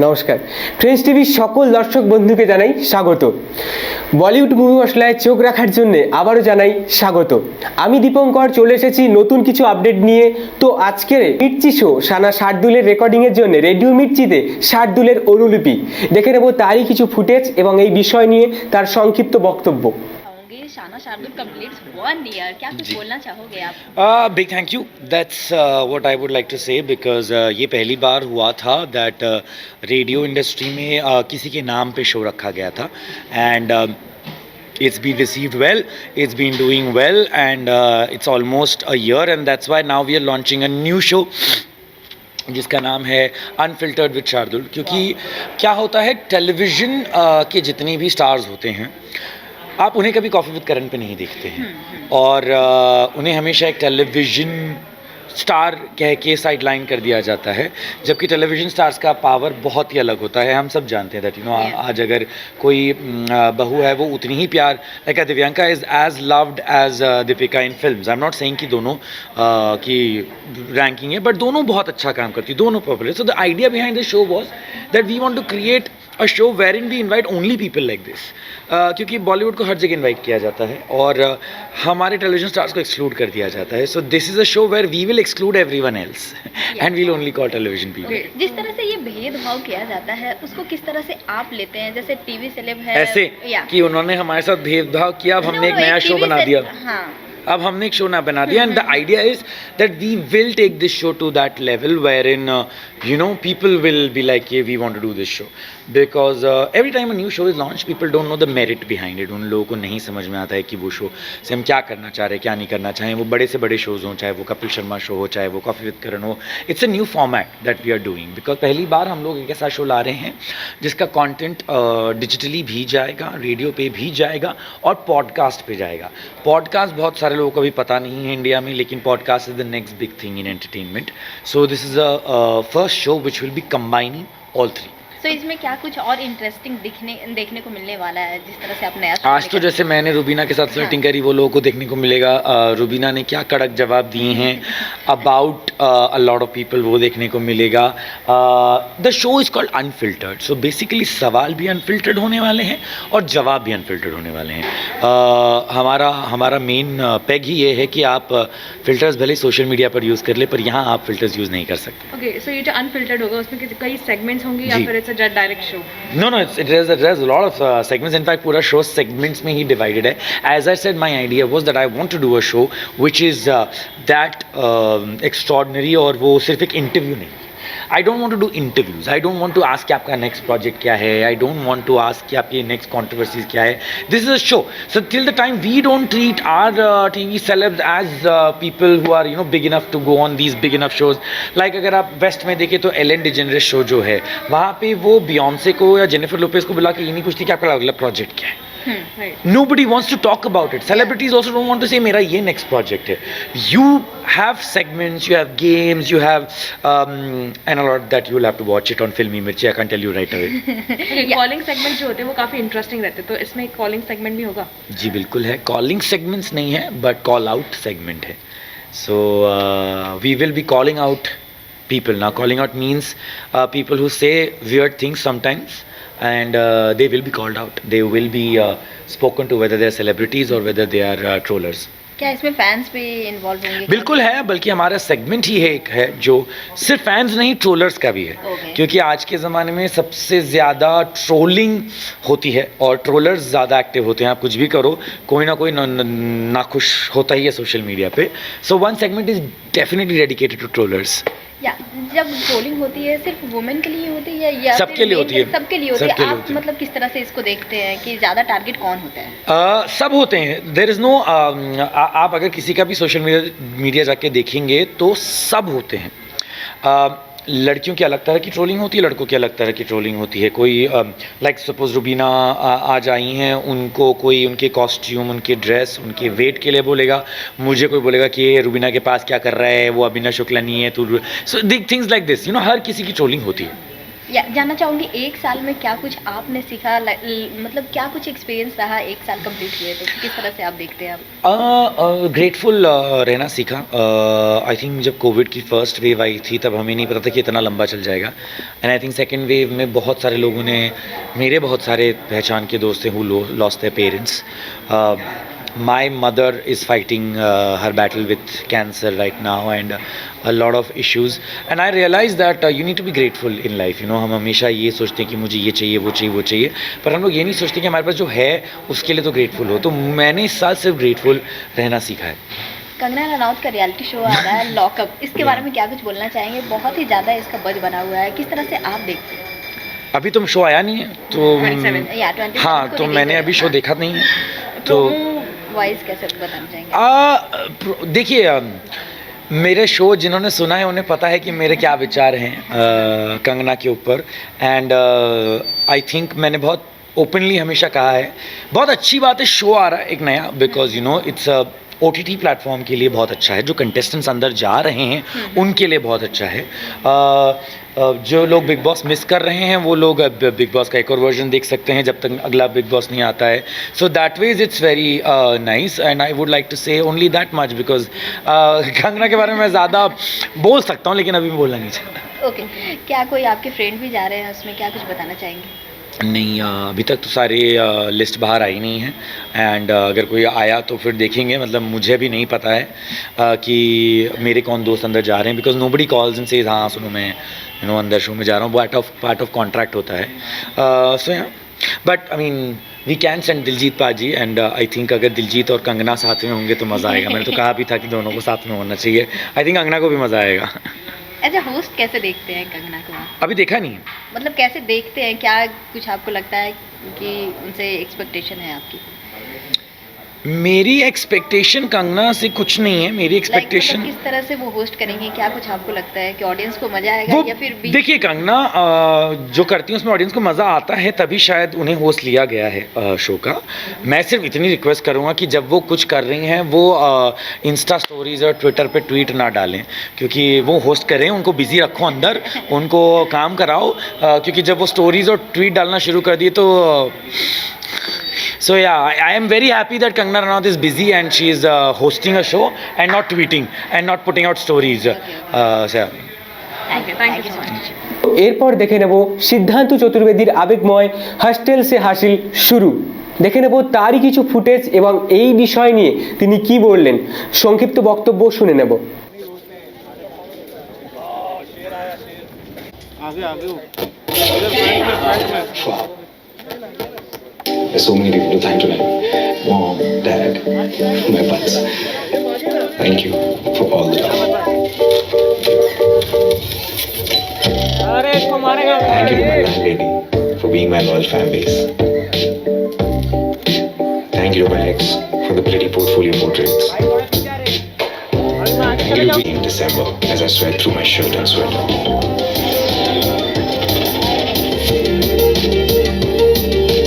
নমস্কার ফ্রেন্ডস টিভির সকল দর্শক বন্ধুকে জানাই স্বাগত। বলিউড মুভি মশলায় চোখ রাখার জন্য আবারও জানাই স্বাগত। আমি দীপঙ্কর চলে এসেছি নতুন কিছু আপডেট নিয়ে। তো আজকের মির্চি শো সানা শার্দুলের রেকর্ডিংয়ের জন্য রেডিও মির্চিতে শার্দুলের অনুলিপি দেখে নেব তারই কিছু ফুটেজ এবং এই বিষয় নিয়ে তার সংক্ষিপ্ত বক্তব্য। शाना शार्दुल completes 1 year, क्या कुछ बोलना चाहोगे आप? Big thank you that's what I would like to say because ये पहली बार हुआ था दैट रेडियो इंडस्ट्री में किसी के नाम पे शो रखा गया था and it's been received well, it's been doing well and it's almost a year and that's why now we are launching a new show जिसका नाम है अनफिल्टर्ड विद शार्दुल। क्योंकि क्या होता है टेलीविज़न के जितने भी स्टार्स होते हैं आप उन्हें कभी कॉफ़ी विद करण पे नहीं देखते हैं और उन्हें हमेशा एक टेलीविज़न स्टार कह के साइड लाइन कर दिया जाता है, जबकि टेलीविज़न स्टार्स का पावर बहुत ही अलग होता है। हम सब जानते हैं दैट यू नो आज अगर कोई बहू है वो उतनी ही प्यार like Divyanka is as loved as Deepika in films. I am not saying कि दोनों की रैंकिंग है बट दोनों बहुत अच्छा काम करती, दोनों popular. So the idea behind this show was that we want to create a show wherein we invite only people like this. क्योंकि बॉलीवुड को हर जगह इन्वाइट किया जाता है और हमारे टेलीविजन स्टार्स को एक्सक्लूड कर दिया जाता है। So this is a show where we will exclude everyone else and we'll only call television people. जिस तरह से ये भेदभाव किया जाता है उसको किस तरह से आप लेते हैं? जैसे टीवी सेलेब है ऐसे कि उन्होंने हमारे साथ भेदभाव किया, अब हमने एक नया शो बना दिया। हाँ, अब हमने एक शो ना बना दिया and the idea is that we will take this show to that level where in you know people will be like ये we want to do this show because every time a new show is launch people don't know the merit behind it. उन लोगों को नहीं समझ में आता है कि वो शो से हम क्या करना चाह रहे हैं, क्या नहीं करना चाहें। वो बड़े से बड़े शोज़ हों, चाहे वो कपिल शर्मा शो हो, चाहे वो कॉफ़ी विद करण हो। It's a new format that we are doing because पहली बार हम लोग एक ऐसा शो ला रहे हैं जिसका कंटेंट डिजिटली भी जाएगा, रेडियो पे भी जाएगा और पॉडकास्ट पे जाएगा। पॉडकास्ट बहुत सारे लोगों को भी पता नहीं है इंडिया में, लेकिन podcast is the next big thing in entertainment. So this is a first show which will be combining all three. तो इसमें क्या कुछ और इंटरेस्टिंग देखने को मिलने वाला है जिस तरह से आप नया आज तो जैसे मैंने रुबीना के साथ फ्लर्टिंग करी वो लोगों को देखने को मिलेगा। रुबीना ने क्या कड़क जवाब दिए हैं about a lot of people वो देखने को मिलेगा। The show is called unfiltered. So basically सवाल भी अनफिल्टर्ड होने वाले हैं और जवाब भी अनफिल्टर्ड होने वाले हैं। हमारा मेन पैग ही ये है कि आप फिल्टर्स भले सोशल मीडिया पर यूज़ कर ले पर यहाँ आप फिल्टर्स यूज़ नहीं कर सकते। ओके, सो ये जो अनफिल्टर्ड होगा उसमें कई सेगमेंट्स होंगे या फिर it's a direct show? No, there's a lot of segments. In fact, पूरा show segments में ही divided है. As I said, my idea was that I want to do a show which is that extraordinary और वो सिर्फ एक interview नहीं. I don't want to do interviews. I don't want to ask कि आपका next project क्या है. I don't want to ask कि आपकी next controversies क्या है. This is a show. So till the time we don't treat our TV celebs as people who are big enough to go on these big enough shows. Like अगर आप waste में देखें तो Elon डिजेनरेस show जो है वहाँ पे वो बियॉन्से को या जेनिफर लोपेज को बुला के ये नहीं पूछती कि आपका अगला प्रोजेक्ट क्या है. Nobody wants to talk about it. Celebrities also don't want to say मेरा ये next project है. You have segments, you have games, you have and a lot that you will have to watch it on Filmy Mirchi. I can't tell you right away. Calling segment जो होते हैं वो काफ़ी interesting रहते हैं, तो इसमें एक कॉलिंग सेगमेंट भी होगा? जी बिल्कुल है. कॉलिंग सेगमेंट्स नहीं है बट कॉल आउट सेगमेंट है. So we will be calling out people. Now calling out means people who say weird things sometimes. And they will be called out. They will be spoken to whether they are celebrities or whether they are trollers. क्या इसमें fans भी involve होंगे? बिल्कुल है, बल्कि हमारा segment ही है एक है जो सिर्फ फैंस नहीं ट्रोलर्स का भी है. क्योंकि आज के ज़माने में सबसे ज़्यादा ट्रोलिंग होती है और ट्रोलर्स ज़्यादा एक्टिव होते हैं. आप कुछ भी करो कोई ना कोई नाखुश होता ही है सोशल मीडिया पे. So one segment is definitely dedicated to trollers. या जब ट्रोलिंग होती है सिर्फ वुमेन के लिए होती है या सबके लिए होती है? सबके लिए होती है. आप मतलब किस तरह से इसको देखते हैं कि ज़्यादा टारगेट कौन होता है? सब होते हैं. देयर इज़ नो आप अगर किसी का भी सोशल मीडिया जाके देखेंगे तो सब होते हैं. लड़कियों की अलग तरह की ट्रोलिंग होती है, लड़कों की अलग तरह की ट्रोलिंग होती है. कोई लाइक सपोज रुबीना आज आई हैं, उनको कोई उनके कॉस्ट्यूम, उनके ड्रेस, उनके वेट के लिए बोलेगा. मुझे कोई बोलेगा कि ये रुबीना के पास क्या कर रहा है, वो अभिनव शुक्ला नहीं है. तो सो थिंग्स लाइक दिस हर किसी की ट्रोलिंग होती है. या जानना चाहूँगी 1 साल में क्या कुछ आपने सीखा, मतलब क्या कुछ एक्सपीरियंस रहा 1 साल कंप्लीट हुए तो किस तरह से आप देखते हैं आप? ग्रेटफुल रहना सीखा। आई थिंक जब कोविड की फर्स्ट वेव आई थी तब हमें नहीं पता था कि इतना लंबा चल जाएगा, and I think second wave में बहुत सारे लोगों ने, मेरे बहुत सारे पहचान के दोस्त हैं who lost their parents. My mother is fighting her battle with cancer right now and a lot of issues, and I realized that you need to be grateful in life, you know। हम हमेशा ये सोचते हैं कि मुझे ये चाहिए वो चाहिए वो चाहिए, पर हम लोग ये नहीं सोचते कि हमारे पास जो है उसके लिए तो ग्रेटफुल हो। तो मैंने इस साल सिर्फ ग्रेटफुल रहना सीखा है। कंगना रनौत का रियलिटी शो आ रहा है लॉकअप, इसके बारे में क्या कुछ बोलना चाहेंगे? बहुत ही ज़्यादा इसका बज बना हुआ है, किस तरह से आप देखते हैं? अभी तुम शो आया नहीं है तो 27 हाँ, तो मैंने अभी शो देखा नहीं है तो वॉइस कैसे बताना चाहेंगे? देखिए, मेरे शो जिन्होंने सुना है उन्हें पता है कि मेरे क्या विचार हैं कंगना के ऊपर, एंड आई थिंक मैंने बहुत ओपनली हमेशा कहा है, बहुत अच्छी बात है शो आ रहा है एक नया, because you know it's OTT platform के लिए बहुत अच्छा है, जो कंटेस्टेंट्स अंदर जा रहे हैं उनके लिए बहुत अच्छा है। जो लोग बिग बॉस मिस कर रहे हैं वो लोग बिग बॉस का एक और वर्जन देख सकते हैं जब तक अगला बिग बॉस नहीं आता है। So that ways it's very nice, and I would like to say only that much, because Kangana के बारे में मैं ज़्यादा बोल सकता हूँ लेकिन अभी बोलना नहीं चाहता। ओके, क्या कोई आपके फ्रेंड भी जा रहे हैं उसमें, क्या कुछ बताना चाहेंगे? नहीं, अभी तक तो सारे लिस्ट बाहर आई नहीं है, एंड अगर कोई आया तो फिर देखेंगे। मतलब मुझे भी नहीं पता है कि मेरे कौन दोस्त अंदर जा रहे हैं, because nobody calls and says हाँ सुनो मैं यू नो अंदर शो में जा रहा हूँ, पार्ट ऑफ कॉन्ट्रैक्ट होता है। So yeah but I mean we can send Diljit paaji, and I think अगर दिलजीत और कंगना साथ में होंगे तो मज़ा आएगा। मैंने तो कहा भी था कि दोनों को साथ में होना चाहिए, आई थिंक कंगना को भी मज़ा आएगा। एज ए होस्ट कैसे देखते हैं कंगना को? अभी देखा नहीं है। मतलब कैसे देखते हैं, क्या कुछ आपको लगता है कि उनसे एक्सपेक्टेशन है आपकी? मेरी एक्सपेक्टेशन कंगना से कुछ नहीं है। मेरी एक्सपेक्टेशन किस तरह से वो होस्ट करेंगे, क्या कुछ आपको लगता है कि ऑडियंस को मजा आएगा वो या फिर देखिए, कंगना जो करती है उसमें ऑडियंस को मज़ा आता है, तभी शायद उन्हें होस्ट लिया गया है शो का। मैं सिर्फ इतनी रिक्वेस्ट करूँगा कि जब वो कुछ कर रही हैं वो इंस्टा स्टोरीज और ट्विटर पे ट्वीट ना डालें, क्योंकि वो होस्ट करें, उनको बिजी रखो अंदर, उनको काम कराओ, क्योंकि जब वो स्टोरीज और ट्वीट डालना शुरू कर दिए तो So yeah, I am very happy that Kangana Ranaut is busy and she is hosting a show and not tweeting and not putting out stories. So yeah. Thank you so much. এরপর দেখে নেব সিদ্ধান্ত চতুর্বেদীর আবেগময় hostel সে হাসিল শুরু। দেখে নেব তারই কিছু ফুটেজ এবং এই বিষয় নিয়ে তিনি কি বললেন, সংক্ষিপ্ত বক্তব্য শুনে নেব। There's so many people to thank tonight. Mom, Dad, my buds. Thank you for all the love. Thank you to my landlady for being my loyal fan base. Thank you to my ex for the pretty portfolio portraits. Thank you to me in December as I sweat through my shirt and sweater.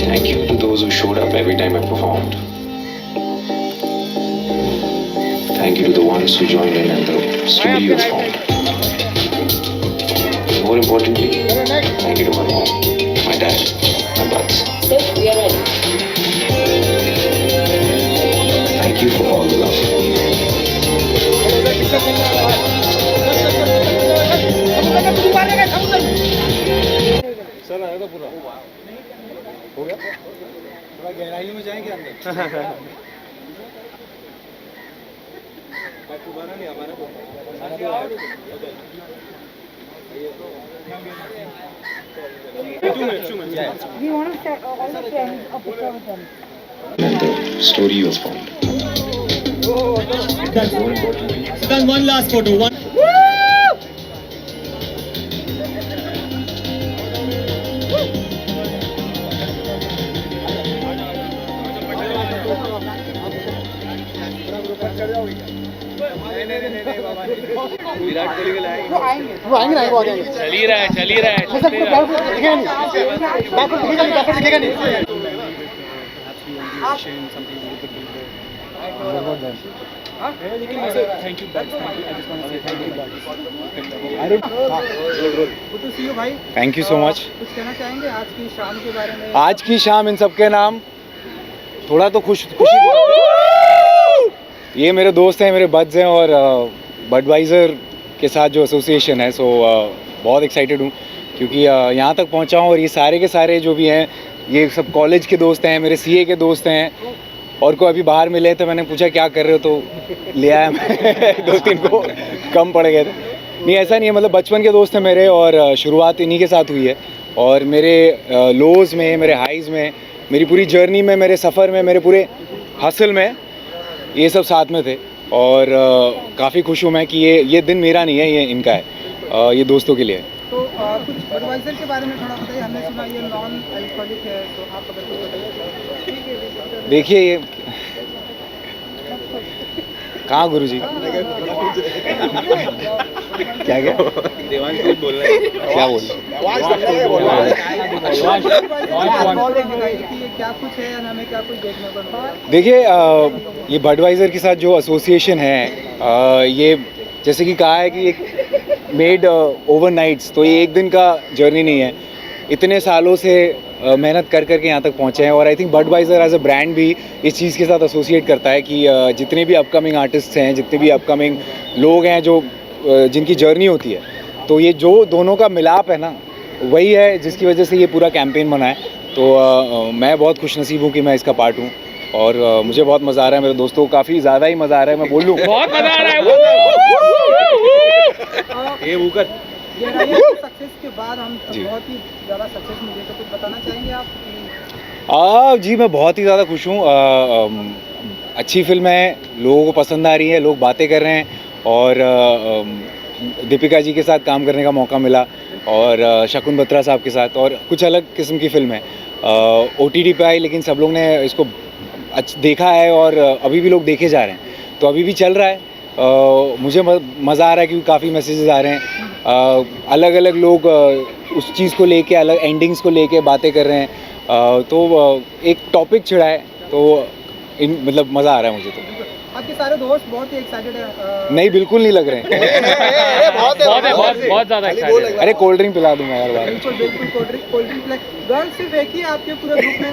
Thank you to those who showed up every time I performed. Thank you to the ones who joined in and the studios formed. More importantly, thank you to my mom, my dad, my buds. Thank you for all the love. And the story was formed. More importantly, One last photo. One. चल ही रहा है thank you so much. कुछ कहना चाहेंगे आज की शाम के बारे में? आज की शाम इन सबके नाम थोड़ा तो खुशी ये मेरे दोस्त हैं, मेरे बड्स हैं और बडवाइज़र के साथ जो एसोसिएशन है सो बहुत एक्साइटेड हूँ क्योंकि यहाँ तक पहुँचा हूँ और ये सारे के सारे जो भी हैं ये सब कॉलेज के दोस्त हैं, मेरे सीए के दोस्त हैं और कोई अभी बाहर मिले तो मैंने पूछा क्या कर रहे हो तो ले आया मैं 2-3 को कम पड़ गए थे। नहीं ऐसा नहीं है, मतलब बचपन के दोस्त हैं मेरे और शुरुआत इन्हीं के साथ हुई है और मेरे लोज़ में, मेरे हाइज़ में, मेरी पूरी जर्नी में, मेरे सफ़र में, मेरे पूरे हसल में ये सब साथ में थे और काफ़ी खुश हूँ मैं कि ये दिन मेरा नहीं है, ये इनका है, ये दोस्तों के लिए है। तो कुछ बडवाइजर के बारे में थोड़ा बताइए। हमने सुना ये नॉन अल्कोहलिक है, तो आप अगर कुछ बताइए। देखिए ये कहाँ गुरुजी क्या क्या देवांश कुछ बोल रहा है क्या बोल क्या कुछ है या हमें क्या कुछ देखने को मिला? देखिए ये बडवाइज़र के साथ जो एसोसिएशन है ये जैसे कि कहा है कि एक मेड ओवरनाइट्स, तो ये एक दिन का जर्नी नहीं है, इतने सालों से मेहनत कर करके यहाँ तक पहुँचे हैं और I think Budweiser as a brand भी इस चीज़ के साथ एसोसिएट करता है कि जितने भी अपकमिंग आर्टिस्ट हैं, जितने भी अपकमिंग लोग हैं जो जिनकी जर्नी होती है, तो ये जो दोनों का मिलाप है ना वही है जिसकी वजह से ये पूरा कैंपेन बना है। तो मैं बहुत खुशनसीब हूँ कि मैं इसका पार्ट हूँ और मुझे बहुत मज़ा आ रहा है, मेरे दोस्तों को काफ़ी ज़्यादा ही मज़ा आ रहा है, मैं बोल लूँ बहुत मज़ा आ रहा है। ये ऊपर सक्सेस के बाद हम बहुत ही ज़्यादा सक्सेस मिले, तो कुछ बताना चाहेंगे आप? जी मैं बहुत ही ज़्यादा खुश हूँ, अच्छी फिल्म है, लोगों को पसंद आ रही है, लोग बातें कर रहे हैं और दीपिका जी के साथ काम करने का मौका मिला और शकुन बत्रा साहब के साथ और कुछ अलग किस्म की फ़िल्म है। OTT पे आई लेकिन सब लोग ने इसको देखा है और अभी भी लोग देखे जा रहे हैं, तो अभी भी चल रहा है। मुझे मज़ा आ रहा है क्योंकि काफ़ी मैसेजेस आ रहे हैं, अलग अलग लोग उस चीज़ को लेके, अलग एंडिंग्स को लेके बातें कर रहे हैं, तो एक टॉपिक छिड़ा है, तो मतलब मज़ा आ रहा है मुझे। तो आपके सारे दोस्त बहुत ही एक्साइटेड हैं? नहीं बिल्कुल नहीं लग रहे हैं। बहुत ज़्यादा excited। अरे कोल्ड ड्रिंक पिला दूंगा यार बार। बिल्कुल बिल्कुल कोल्ड ड्रिंक गर्ल सिर्फ एक ही आपके पूरे ग्रुप में?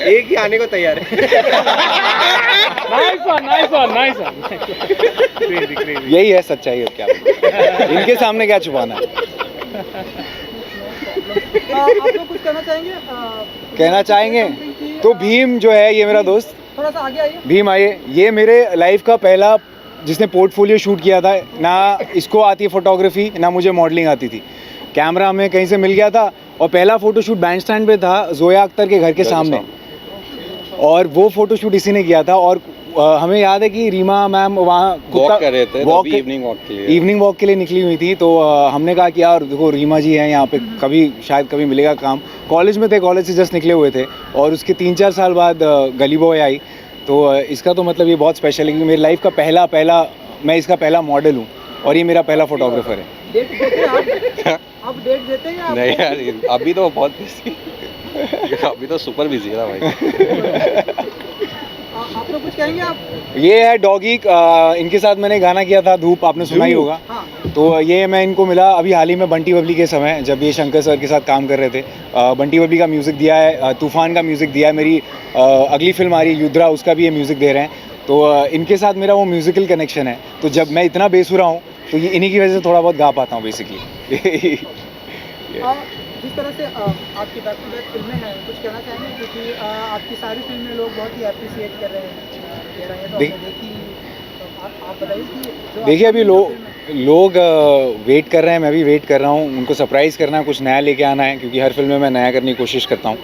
एक ही आने को तैयार है। Nice one. यही है सच्चाई, अब क्या इनके सामने क्या छुपाना है। आप लोग कुछ कहना चाहेंगे? कहना चाहेंगे तो भीम जो है ये मेरा दोस्त, थोड़ा सा आगे आइए। भीम आइए, ये मेरे लाइफ का पहला जिसने पोर्टफोलियो शूट किया था, ना इसको आती है फोटोग्राफी ना मुझे मॉडलिंग आती थी, कैमरा हमें कहीं से मिल गया था और पहला फ़ोटोशूट बैंड स्टैंड पे था जोया अख्तर के घर के सामने और वो फ़ोटोशूट इसी ने किया था और हमें याद है कि रीमा मैम वहाँ वॉक कर रहे थे, इवनिंग वॉक के लिए निकली हुई थी, तो हमने कहा कि यार देखो रीमा जी हैं यहाँ पे, कभी शायद कभी मिलेगा काम। कॉलेज में थे, कॉलेज से जस्ट निकले हुए थे और उसके 3-4 साल बाद गली बॉय आई, तो इसका तो मतलब ये बहुत स्पेशल है क्योंकि मेरी लाइफ का पहला मैं इसका पहला मॉडल हूँ और ये मेरा पहला फोटोग्राफर है। डेट देते हैं आप डेट देते हैं? नहीं यार अभी तो बहुत बिजी अभी तो सुपर बिजी है ना भाई। आप लोग कुछ कहेंगे? आप ये है डॉगी, इनके साथ मैंने गाना किया था धूप, आपने सुना ही होगा। हाँ। तो ये मैं इनको मिला अभी हाल ही में बंटी बबली के समय, जब ये शंकर सर के साथ काम कर रहे थे। बंटी बबली का म्यूज़िक दिया है, तूफान का म्यूज़िक दिया है, मेरी अगली फिल्म आ रही है युद्रा, उसका भी ये म्यूज़िक दे रहे हैं, तो इनके साथ मेरा वो म्यूज़िकल कनेक्शन है। तो जब मैं इतना बेसुरा हूँ तो ये इन्हीं की वजह से थोड़ा बहुत गा पाता हूँ बेसिकली। जिस तरह से आपकी बैक टू बैक फिल्में हैं, कुछ कहना चाहेंगे? क्योंकि आपकी सारी फिल्में लोग बहुत ही अप्रिशिएट कर रहे हैं, तो देखी, आप बताइए कि देखिए अभी लोग वेट कर रहे हैं, मैं भी वेट कर रहा हूँ, उनको सरप्राइज़ करना है, कुछ नया लेके आना है क्योंकि हर फिल्म में मैं नया करने की कोशिश करता हूँ।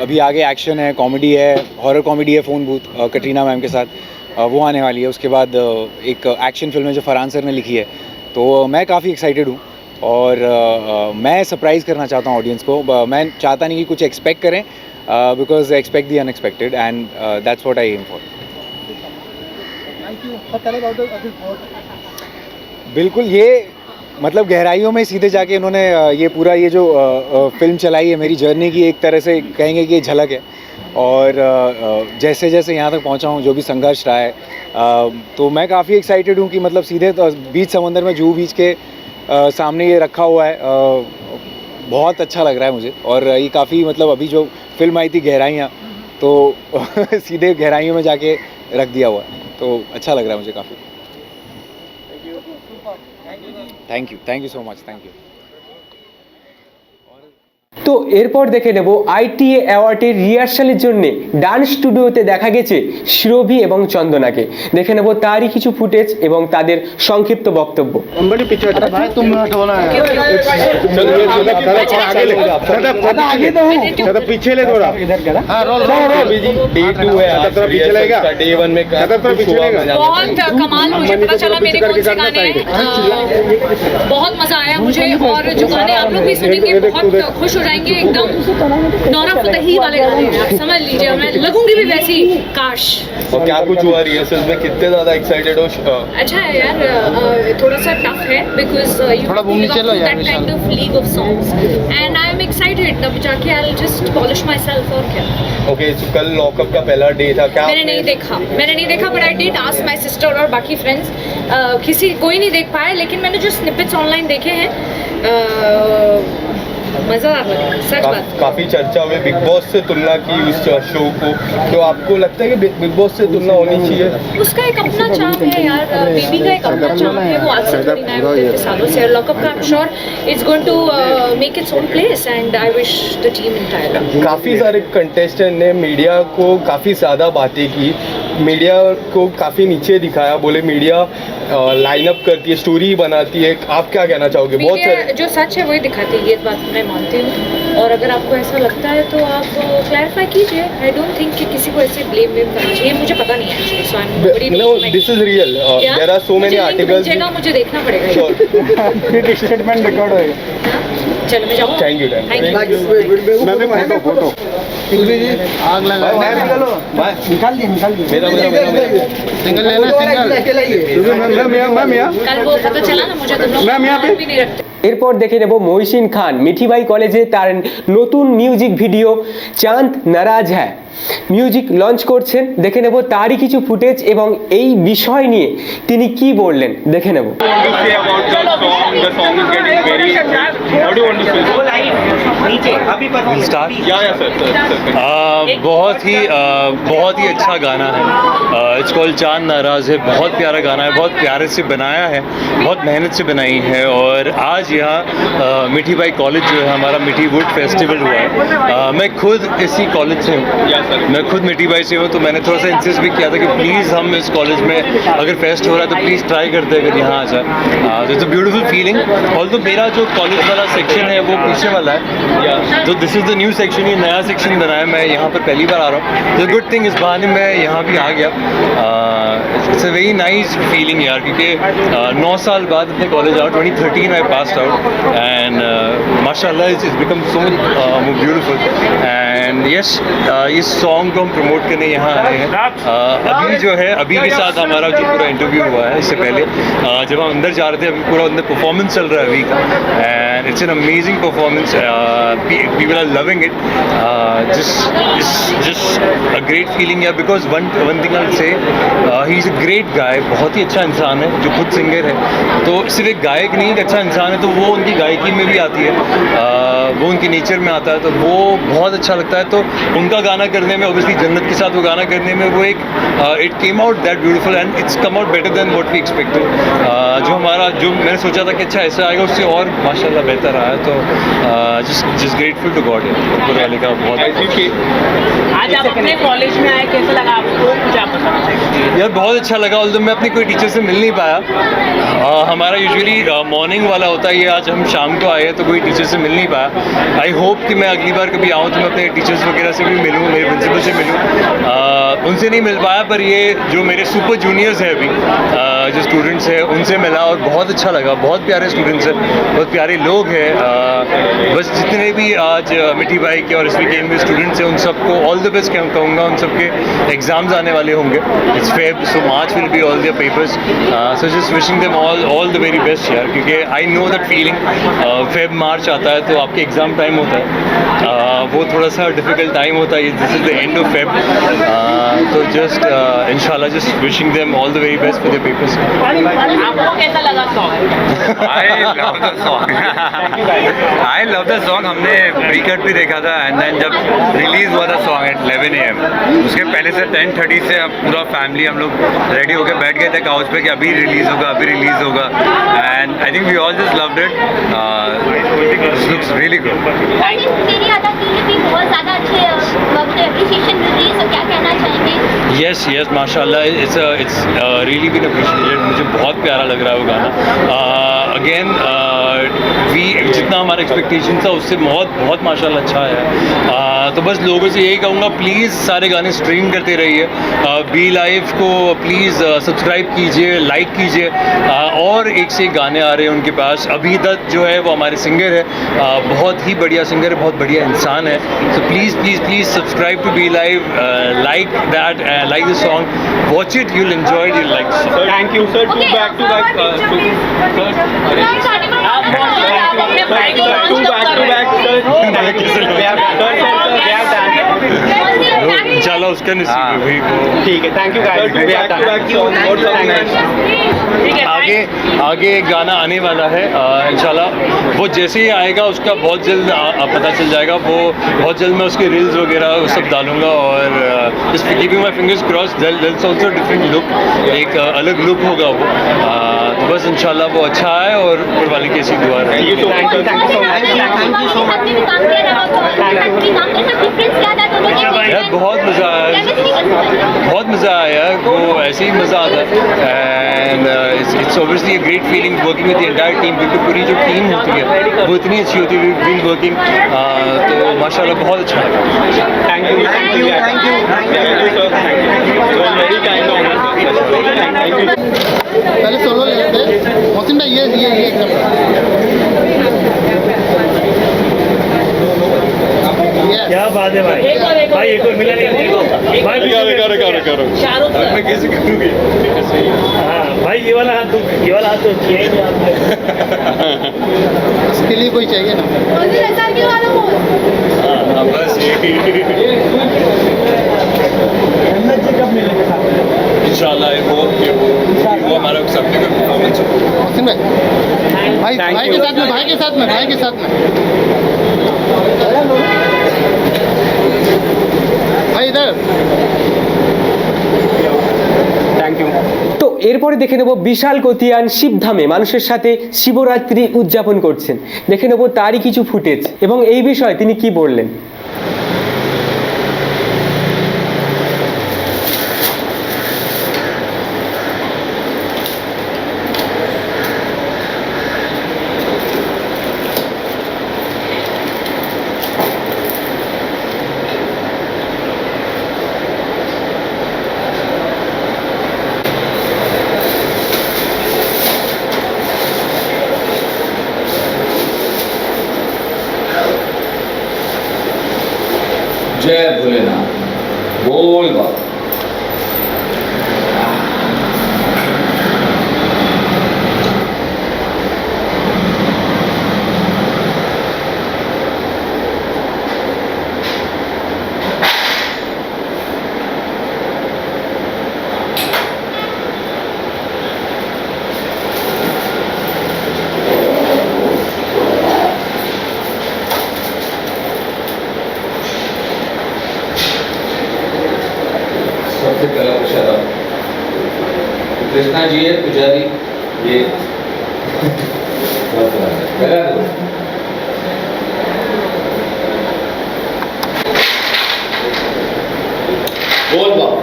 अभी आगे एक्शन है, कॉमेडी है, हॉरर कॉमेडी है, फ़ोन बूथ कटरीना मैम के साथ, वो आने वाली है। उसके बाद एक एक्शन फिल्म है जो फरहान सर ने लिखी है, तो मैं काफ़ी एक्साइटेड हूँ और मैं सरप्राइज़ करना चाहता हूँ ऑडियंस को। मैं चाहता नहीं कि कुछ एक्सपेक्ट करें, because expect the unexpected and that's what I am for. Thank you. बिल्कुल, ये मतलब गहराइयों में सीधे जाके इन्होंने ये पूरा ये जो फिल्म चलाई है मेरी जर्नी की, एक तरह से कहेंगे कि ये झलक है और जैसे जैसे यहाँ तक पहुँचा हूँ, जो भी संघर्ष रहा है, तो मैं काफ़ी एक्साइटेड हूँ कि मतलब सीधे बीच समंदर में जुहू बीच के सामने ये रखा हुआ है। बहुत अच्छा लग रहा है मुझे। और ये काफ़ी मतलब अभी जो फिल्म आई थी गहराइयाँ, तो सीधे गहराइयों में जाके रख दिया हुआ है, तो अच्छा लग रहा है मुझे काफ़ी। Thank you so much, thank you. তো এরপর দেখে নেব আইটিএ অ্যাওয়ার্ডের রিহার্সালের জন্য ডান্স স্টুডিওতে দেখা গেছে সুরভি এবং চন্দনাকে। দেখে নেব তারই কিছু ফুটেজ এবং তাদের সংক্ষিপ্ত বক্তব্য। बहुत कमाल, मुझे पता चला मेरे कौन से गाने बहुत मजा आया मुझे, और जो गाने आप लोग भी सुनेंगे बहुत खुश हो जाएंगे। एकदम नौरा फतेही वाले गाने हैं, आप समझ लीजिए। मैं लगूंगी भी वैसी, काश। और क्या कुछ हुआ रिहर्सल में, कितने ज्यादा एक्साइटेड हो? अच्छा है यार, थोड़ा सा टफ है because you that kind of league of songs and I am excited. अब जाके I will just polish my self. और क्या। ओके, कल लॉकअप का पहला डे था, क्या मैंने नहीं देखा but I did ask my sister और बाकी फ्रेंड्स। कोई नहीं देख पाया, लेकिन मैंने जो स्निपेट्स ऑनलाइन देखे हैं मज़ेदार लगा, सच बात। काफी चर्चा हुई बिग बॉस से तुलना की उस शो को, तो आपको लगता है कि बिग बॉस से तुलना होनी चाहिए? उसका एक अपना चार्म है यार, बेबी का एक अपना चार्म है, वो आज से थोड़ी ना है, वो इतने सालों से। लॉकअप का I am sure it's going to make its own place and I wish the team entire. काफ़ी सारे कंटेस्टेंट ने मीडिया को काफ़ी ज़्यादा बातें की, मीडिया को काफ़ी नीचे दिखाया, बोले मीडिया लाइनअप करती है, स्टोरी बनाती है। आप क्या कहना चाहोगे? बहुत सारे जो सच है वही दिखाती है, ये बात मैं मानती हूँ। और अगर आपको ऐसा लगता है तो आप क्लैरिफाई कीजिए। आई डोंट थिंक कि किसी को ऐसे ब्लेम करना चाहिए, मुझे पता नहीं है actually. So I am very no, this is real, there are so many articles. मुझे देखना पड़ेगा। स्टेटमेंट रिकॉर्ड होएगा। चलो मैं जाऊँ। Thank you. मैं भी फोटो आग लगा निकाल दिए मेरा सिंगल लेना, कल वो पता चला ना मुझे, तुम लोग भी नहीं रखते। এরপর দেখে নেব মহসিন খান মিঠিবাই কলেজে তার নতুন মিউজিক ভিডিও চাঁদ নারাজ হ্যায় মিউজিক লঞ্চ করছেন। দেখে নেব তারই কিছু ফুটেজ এবং এই বিষয় নিয়ে তিনি কি বললেন, দেখে নেব। बहुत ही अच्छा गाना है। इट्स कॉल्ड चांद नाराज है। बहुत प्यारा गाना है, बहुत प्यारे से बनाया है, बहुत मेहनत से बनाई है। और आज यहाँ मिठीबाई कॉलेज जो है हमारा मिठी वुड फेस्टिवल हुआ है। मैं खुद इसी कॉलेज से हूँ, मैं खुद मिठीबाई से हूँ, तो मैंने थोड़ा सा इंसिस्ट भी किया था कि प्लीज़ हम इस कॉलेज में अगर फेस्ट हो रहा है तो प्लीज़ ट्राई करते हैं अगर यहाँ आ जाए। तो it's a beautiful feeling. Although मेरा जो कॉलेज वाला सेक्शन है वो पीछे वाला है, तो this is the new section. ये नया सेक्शन बना है, मैं यहाँ पर पहली बार आ रहा हूँ। तो गुड थिंग इस बहाने मैं यहाँ भी आ गया। It's a very nice feeling यार, क्योंकि 9 साल बाद अपने college out, 2013 I passed out and माशाल्लाह it's become so beautiful. And yes, इस सॉन्ग को हम प्रमोट करने यहाँ आए हैं। अभी जो है, अभी के साथ हमारा जो पूरा इंटरव्यू हुआ है, इससे पहले जब हम अंदर जा रहे थे, अभी पूरा अंदर परफॉर्मेंस चल रहा है अभी का, and it's an amazing performance. People are loving it. just a great feeling यार, because one thing I'll say, he is a great guy। बहुत ही अच्छा इंसान है, जो खुद सिंगर है, तो सिर्फ एक गायक नहीं, एक अच्छा इंसान है, तो वो उनकी गायकी में भी आती है, वो उनके नेचर में आता है, तो वो बहुत अच्छा लगता है। तो उनका गाना करने में, ऑब्वियसली जन्नत के साथ वो गाना करने में, वो एक it came out that beautiful and it's come out better than what we expected. जो मैंने सोचा था कि अच्छा ऐसा आएगा, उससे और माशाल्लाह बेहतर आया। तो जस्ट ग्रेटफुल टू गॉड ऊपर वाले का। बहुत आज आप अपने कॉलेज में आए, कैसा लगा आपको? कुछ आप बताना चाहिए? यार बहुत अच्छा लगा, ऑल्दो मैं अपने कोई टीचर से मिल नहीं पाया। हमारा यूजुअली मॉर्निंग वाला होता है, ये आज हम शाम को आए हैं, तो कोई टीचर से मिल नहीं पाया। आई होप कि मैं अगली बार कभी आऊँ तो मैं अपने टीचर्स वगैरह से भी मिलूँ, मेरे प्रिंसिपल से मिलूँ। उनसे नहीं मिल पाया, पर ये जो मेरे सुपर जूनियर्स हैं अभी, जो स्टूडेंट्स हैं, उनसे मिला और बहुत अच्छा लगा। बहुत प्यारे स्टूडेंट्स हैं, बहुत प्यारे लोग हैं। बस जितने भी आज मिठीबाई के और इसमें गेम में स्टूडेंट्स हैं, उन सबको ऑल द बेस्ट कहूँगा। उन सबके एग्जाम्स आने वाले होंगे। It's Feb, so March will be all their papers, so just wishing them all the very best यार, क्योंकि I know that feeling. Feb March आता है तो आपके एग्ज़ाम टाइम होता है, वो थोड़ा सा डिफ़िकल्ट टाइम होता है, this is the end of Feb, तो जस्ट इंशाल्लाह just wishing them all the very best for their papers. आपको कैसा लगा song? I love the song. हमने प्री कट भी देखा था एंड देन जब रिलीज हुआ था सॉन्ग एट 11 AM, उसके पहले से 10:30 से पूरा फैमिली हम लोग रेडी होकर बैठ गए थे काउच पे कि अभी रिलीज होगा and I think we all just loved it. This looks really good. तेरी अदा के लिए भी बहुत ज़्यादा अच्छे एप्रिसिएशन मिल रही है, तो क्या कहना चाहेंगे? यस माशाल्लाह, इट्स रियली बीन अप्रिशिएटेड। मुझे बहुत प्यारा लग रहा है वो गाना। अगेन जितना हमारा एक्सपेक्टेशन था उससे बहुत माशाल्लाह अच्छा है। तो बस लोगों से यही कहूँगा, प्लीज़ सारे गाने स्ट्रीम करते रहिए, बी लाइव को प्लीज़ सब्सक्राइब कीजिए, लाइक कीजिए, और एक से एक गाने आ रहे हैं उनके पास। अभी दत्त जो है वो हमारे सिंगर है, बहुत ही बढ़िया सिंगर है, बहुत बढ़िया इंसान है। तो please subscribe to be live, like that, like the song, watch it, you'll enjoy it, you'll like the song. Thank you sir. Two back to back अपने भाई को लॉन्च कब इंशाल्लाह उसका नसीब है भाई को। ठीक है, थैंक यू आगे एक गाना आने वाला है इंशाल्लाह, वो जैसे ही आएगा उसका बहुत जल्द पता चल जाएगा। वो बहुत जल्द मैं उसके रील्स वगैरह वो सब डालूंगा, और just keeping my fingers cross, that's also different look, एक अलग लुक होगा वो। तो बस इंशाल्लाह वो अच्छा है और ऊपर वाले की ऐसी दुआ है। यार बहुत मज़ा आया, वो ऐसे ही मज़ा आता है, and it's obviously a great feeling working with the entire team, क्योंकि पूरी जो टीम होती है वो इतनी अच्छी होती है, वी बीन वर्किंग, तो माशाल्लाह बहुत अच्छा लगा। थैंक यू पहले सोलो ले लेते हैं। मोहसिन भाई ये क्या बात है भाई, भाई एक और मिला नहीं भाई, करो मैं कैसे करूँगी? हाँ भाई, ये वाला हाथ तो किया ही नहीं आपने। इसके लिए कोई चाहिए ना? हाँ बस इंशाल्लाह वो हमारा सबने का परफॉर्मेंस हो। मोहसिन भाई भाई के साथ में भाई इधर। Thank you. তো এরপরে দেখে নেব বিশাল কতিয়ান শিবধামে মানুষের সাথে শিবরাত্রি উদযাপন করছেন, দেখে নেব তারই কিছু ফুটেজ এবং এই বিষয়ে তিনি কি বললেন। जय भोलेनाथ, बोल बाबा। सबसे पहला प्रसाद कृष्णा जी है, पुजारी ये पहला दो। बोल बाबा।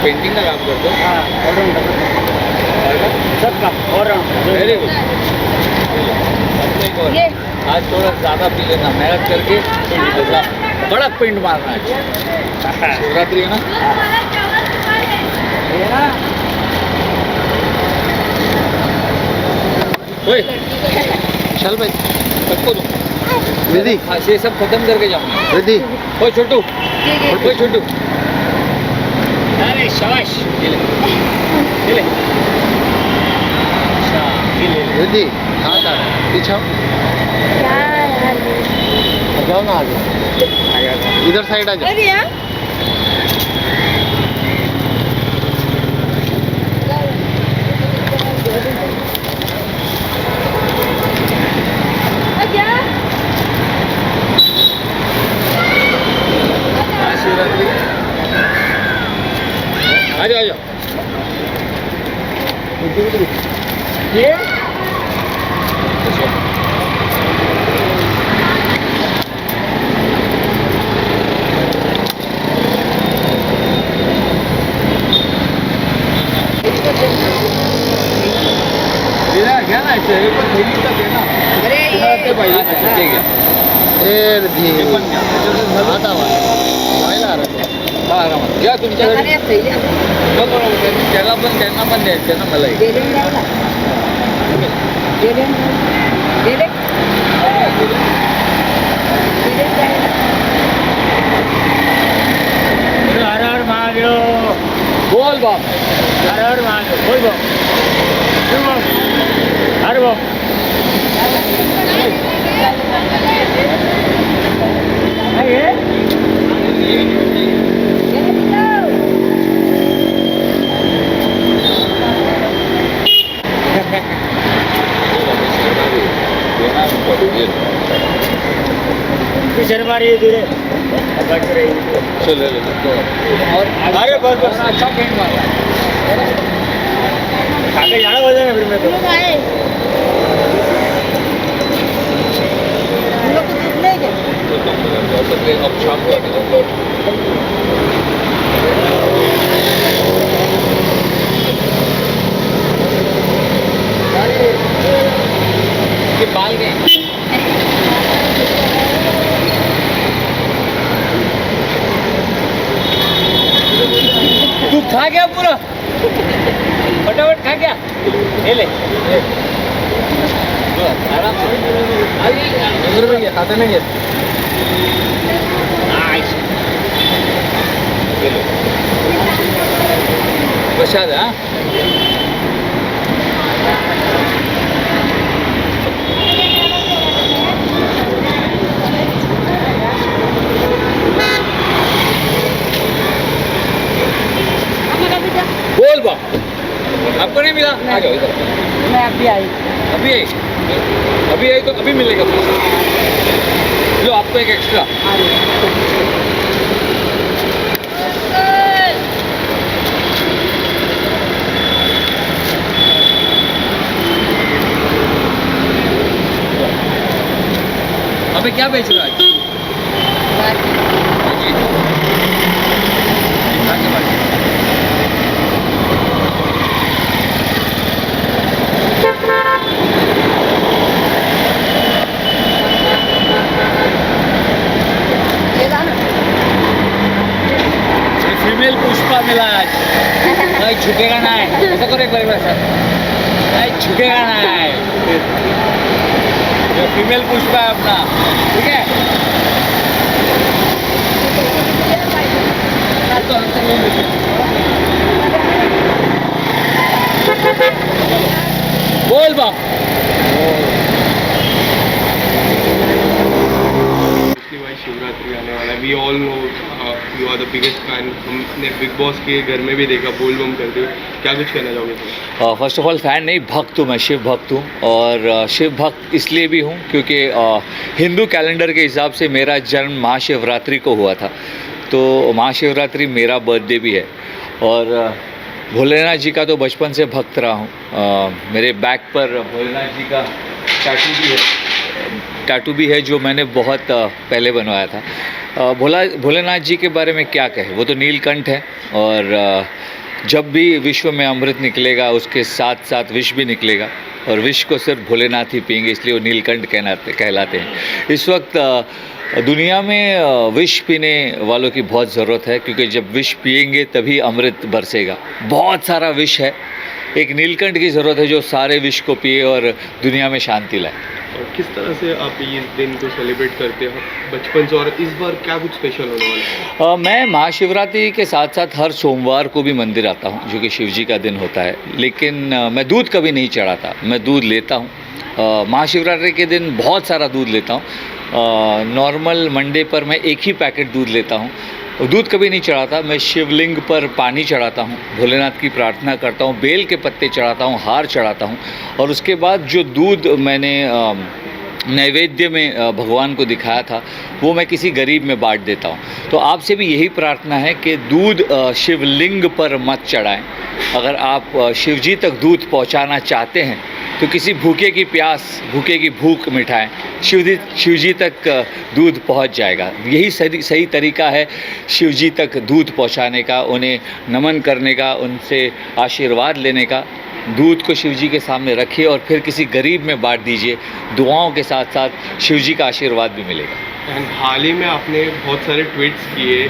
पेंटिंग का काम करते हो? सबका और वेरी गुड। आज थोड़ा ज़्यादा पी लेना, मेहनत करके बड़ा पेंट मारना है। शिवरात्रि है ना? ओए, चल भाई, सबको दो। दीदी, ये सब खत्म करके जाऊँ। दीदी, ओए छोटू, ओए छोटू। अरे शाबाश ये ले, ये ले। अच्छा, ये ले। दीदी, हाथ आ रहा है, पीछा। जाओ ना आगे। इधर साइड आ जाओ। शिवरात्रि आ जाओ, आ जाओ। ये देना क्या ना चाहिए पर थैली का देना। अरे भाई अच्छा ठीक है। ए दी आता व्हायला हा आराम घ्या तुमच्याकडे नको त्याला पण त्यांना पण द्यायचं ना मला हर हर महादेव बोल बाप हर हर महादेव बोल बाप बोल बाप हर बाप शर्मा रही है धीरे बच रही है चल ले और अरे बस बस अच्छा पेंट मारा आगे जाना हो जाएगा फिर मैं तो अब शाम को ये बाल गए तू खा गया पूरा फटाफट खा गया ले ले आराम से खाते नहीं है प्रसाद हाँ बोल बा आपको नहीं मिला आ जाओ इधर मैं अभी आई अभी आई तो अभी मिलेगा लो आपको एक एक्स्ट्रा अबे क्या बेच रहा है फीमेल पुष्पा मिला आज नहीं झुकेगा ना है ऐसा करो एक बार सर नहीं झुकेगा ना है जो फीमेल पुष्पा है अपना ठीक है बोल बाप शिवरात्रि आने वाला है we all know you are the biggest fan, हमने बिग बॉस के घर में भी देखा बोल बम करते हुए, क्या कुछ कहना चाहोगे? फर्स्ट ऑफ ऑल फ़ैन नहीं, भक्त हूँ मैं, शिव भक्त हूँ। और शिव भक्त इसलिए भी हूँ क्योंकि हिंदू कैलेंडर के हिसाब से मेरा जन्म महाशिवरात्रि को हुआ था, तो महाशिवरात्रि मेरा बर्थडे भी है। और भोलेनाथ जी का तो बचपन से भक्त रहा हूँ। मेरे बैक पर भोलेनाथ जी का टैटू भी है जो मैंने बहुत पहले बनवाया था। भोलेनाथ जी के बारे में क्या कहें, वो तो नीलकंठ है। और जब भी विश्व में अमृत निकलेगा उसके साथ साथ विष भी निकलेगा, और विष को सिर्फ भोलेनाथ ही पिएंगे, इसलिए वो नीलकंठ कहलाते हैं। इस वक्त दुनिया में विष पीने वालों की बहुत ज़रूरत है, क्योंकि जब विष पिएंगे तभी अमृत बरसेगा। बहुत सारा विष है, एक नीलकंठ की ज़रूरत है जो सारे विष को पिए और दुनिया में शांति लाए। और किस तरह से आप इस दिन को सेलिब्रेट करते हो बचपन से, और इस बार क्या कुछ स्पेशल होने वाला है? मैं महाशिवरात्रि के साथ साथ हर सोमवार को भी मंदिर आता हूँ, जो कि शिव जी का दिन होता है। लेकिन मैं दूध कभी नहीं चढ़ाता, मैं दूध लेता हूँ। महाशिवरात्रि के दिन बहुत सारा दूध लेता हूँ। नॉर्मल मंडे पर मैं एक ही पैकेट दूध लेता हूँ। दूध कभी नहीं चढ़ाता। मैं शिवलिंग पर पानी चढ़ाता हूँ, भोलेनाथ की प्रार्थना करता हूँ, बेल के पत्ते चढ़ाता हूँ, हार चढ़ाता हूँ, और उसके बाद जो दूध मैंने नैवेद्य में भगवान को दिखाया था वो मैं किसी गरीब में बांट देता हूँ। तो आपसे भी यही प्रार्थना है कि दूध शिवलिंग पर मत चढ़ाएं। अगर आप शिव जी तक दूध पहुँचाना चाहते हैं तो किसी भूखे की प्यास, भूखे की भूख मिटाएं, शिव जी तक दूध पहुंच जाएगा। यही सही तरीका है शिव जी तक दूध पहुंचाने का, उन्हें नमन करने का, उनसे आशीर्वाद लेने का। दूध को शिव जी के सामने रखिए और फिर किसी गरीब में बांट दीजिए। दुआओं के साथ साथ शिव जी का आशीर्वाद भी मिलेगा। एंड हाल ही में आपने बहुत सारे ट्वीट्स किए,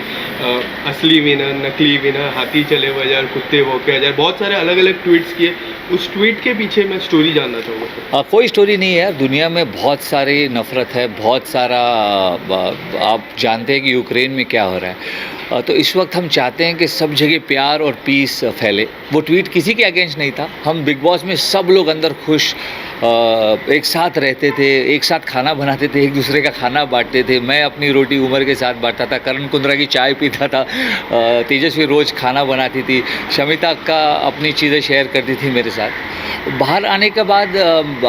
असली विनर, नकली विनर, हाथी चले बाजार, कुत्ते भौंके हजार, बहुत सारे अलग अलग ट्वीट्स किए। उस ट्वीट के पीछे मैं स्टोरी जानना चाहूँगा। कोई स्टोरी नहीं है यार, दुनिया में बहुत सारी नफ़रत है, बहुत सारा। आप जानते हैं कि यूक्रेन में क्या हो रहा है, तो इस वक्त हम चाहते हैं कि सब जगह प्यार और पीस फैले। वो ट्वीट किसी के अगेंस्ट नहीं था। हम बिग बॉस में सब लोग अंदर खुश एक साथ रहते थे, एक साथ खाना बनाते थे, एक दूसरे का खाना बांटते थे। मैं अपनी रोटी उमर के साथ बांटता था, करण कुंद्रा की चाय पीता था, तेजस्वी रोज़ खाना बनाती थी, शमिता का अपनी चीज़ें शेयर करती थी मेरे साथ। बाहर आने के बाद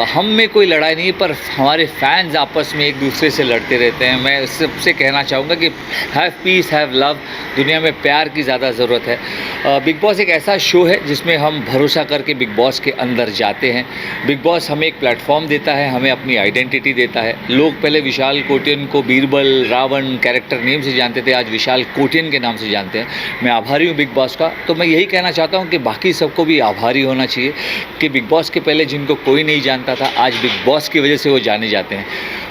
हम में कोई लड़ाई नहीं, पर हमारे फैंस आपस में एक दूसरे से लड़ते रहते हैं। मैं सबसे कहना चाहूँगा कि हैव पीस, हैव लव। दुनिया में प्यार की ज़्यादा ज़रूरत है। बिग बॉस एक ऐसा शो है जिसमें हम भरोसा करके बिग बॉस के अंदर जाते हैं। बिग बॉस हमें एक प्लेटफॉर्म देता है, हमें अपनी आइडेंटिटी देता है। लोग पहले विशाल कोटियन को बीरबल, रावण कैरेक्टर नेम से जानते थे, आज विशाल कोटियन के नाम से जानते हैं। मैं आभारी हूँ बिग बॉस का। तो मैं यही कहना चाहता हूँ कि बाकी सबको भी आभारी होना चाहिए कि बिग बॉस के पहले जिनको कोई नहीं जानता था, आज बिग बॉस की वजह से वो जाने जाते हैं।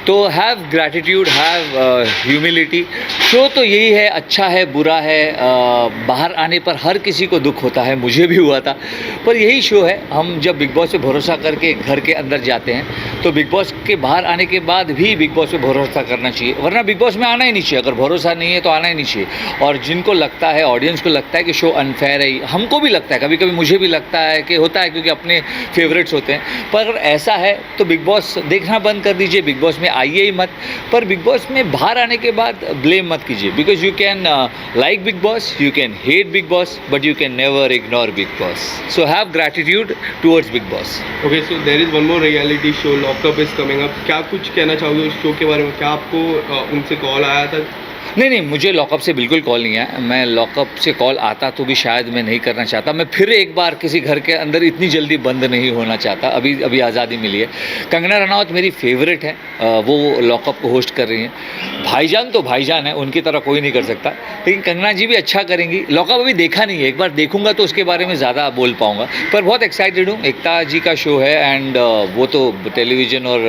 तो have gratitude, have humility. Show तो यही है, अच्छा है, बुरा है। बाहर आने पर हर किसी को दुख होता है, मुझे भी हुआ था, पर यही शो है। हम जब बिग बॉस पे भरोसा करके घर के अंदर जाते हैं तो बिग बॉस के बाहर आने के बाद भी बिग बॉस पे भरोसा करना चाहिए, वरना बिग बॉस में आना ही नहीं चाहिए। अगर भरोसा नहीं है तो आना ही नहीं चाहिए। और जिनको लगता है, ऑडियंस को लगता है कि शो अनफेयर है, हमको भी लगता है, कभी कभी मुझे भी लगता है कि होता है, क्योंकि अपने फेवरेट्स होते हैं। पर अगर ऐसा है तो बिग बॉस देखना बंद कर दीजिए, बिग बॉस में आइए ही मत। पर बिग बॉस में बाहर आने के बाद ब्लेम मत कीजिए, because you can like Bigg Boss, you can hate Bigg Boss, but you can never ignore Bigg Boss. So have gratitude towards Bigg Boss. Okay, so there is one more reality show, Lockup is coming up. क्या कुछ कहना चाहोगे उस show के बारे में? क्या आपको उनसे कॉल आया था? नहीं, मुझे लॉकअप से बिल्कुल कॉल नहीं आया। मैं लॉकअप से कॉल आता तो भी शायद मैं नहीं करना चाहता। मैं फिर एक बार किसी घर के अंदर इतनी जल्दी बंद नहीं होना चाहता। अभी आज़ादी मिली है। कंगना रनावत मेरी फेवरेट है, वो लॉकअप को होस्ट कर रही हैं। भाईजान तो भाईजान है, उनकी तरह कोई नहीं कर सकता, लेकिन कंगना जी भी अच्छा करेंगी। लॉकअप अभी देखा नहीं है, एक बार देखूंगा तो उसके बारे में ज़्यादा बोल पाऊँगा। पर बहुत एक्साइटेड हूँ। एकता जी का शो है एंड वो तो टेलीविज़न और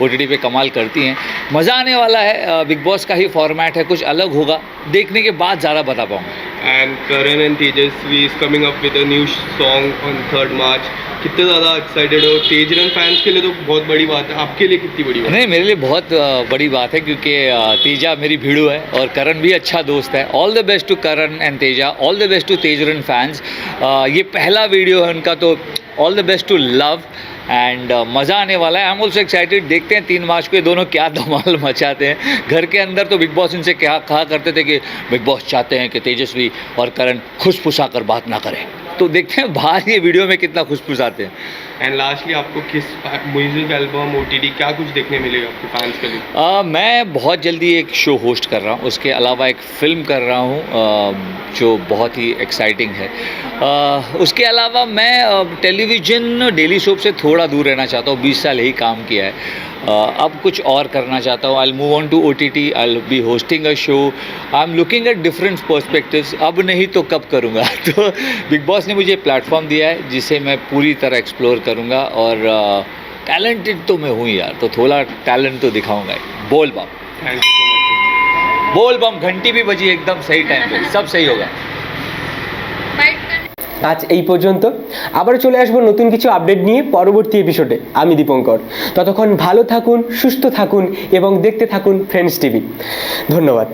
OTT पे कमाल करती हैं। मज़ा आने वाला है। बिग बॉस का ही फॉर्मेट है, कुछ अलग होगा, देखने के बाद ज़्यादा बता पाऊँगा। And Karan and Tejashwi is coming up with a new song on 3rd मार्च। कितने ज़्यादा एक्साइटेड हो? तेजरन फैंस के लिए तो बहुत बड़ी बात है, आपके लिए कितनी बड़ी बात है? नहीं, मेरे लिए बहुत बड़ी बात है, क्योंकि तेजा मेरी भिड़ू है और करण भी अच्छा दोस्त है। All the best to Karan and Teja, all the best to TejRan fans. ये पहला वीडियो है उनका, तो all the best to love and मज़ा आने वाला है। आई एम ऑल्सो एक्साइटेड, देखते हैं 3 मार्च को ये दोनों क्या धमाल मचाते हैं। घर के अंदर तो बिग बॉस इनसे क्या कहा करते थे कि बिग बॉस चाहते हैं कि तेजस्वी और करण खुशफुसा कर बात ना करें, तो देखते हैं बाहर ये वीडियो में कितना खुशफुसाते हैं। एंड लास्टली आपको किस म्यूजिक एल्बम ओटीटी क्या कुछ देखने मिलेगा आपके फैंस के लिए? मैं बहुत जल्दी एक शो होस्ट कर रहा हूँ, उसके अलावा एक फ़िल्म कर रहा हूँ जो बहुत ही एक्साइटिंग है। उसके अलावा मैं टेलीविज़न डेली सोप से थोड़ा दूर रहना चाहता हूँ, 20 साल यही काम किया है। अब कुछ और करना चाहता हूँ। I will move on to OTT, I will be hosting a show, I am looking at different perspectives. अब नहीं तो कब करूँगा। तो बिग बॉस ने मुझे प्लेटफॉर्म दिया है जिसे मैं पूरी तरह एक्सप्लोर करूँगा, और टैलेंटेड तो मैं हूँ यार, तो थोड़ा टैलेंट तो दिखाऊँगा ही। बोल बम, थैंक यू सो मच। बोल बम, घंटी भी बजी एकदम सही टाइम पे, सब सही होगा। আজ এই পর্যন্ত, আবার চলে আসবো নতুন কিছু আপডেট নিয়ে পরবর্তী এপিসোডে। আমি দীপঙ্কর, ততক্ষণ ভালো থাকুন, সুস্থ থাকুন এবং দেখতে থাকুন ফ্রেন্ডস টিভি। ধন্যবাদ।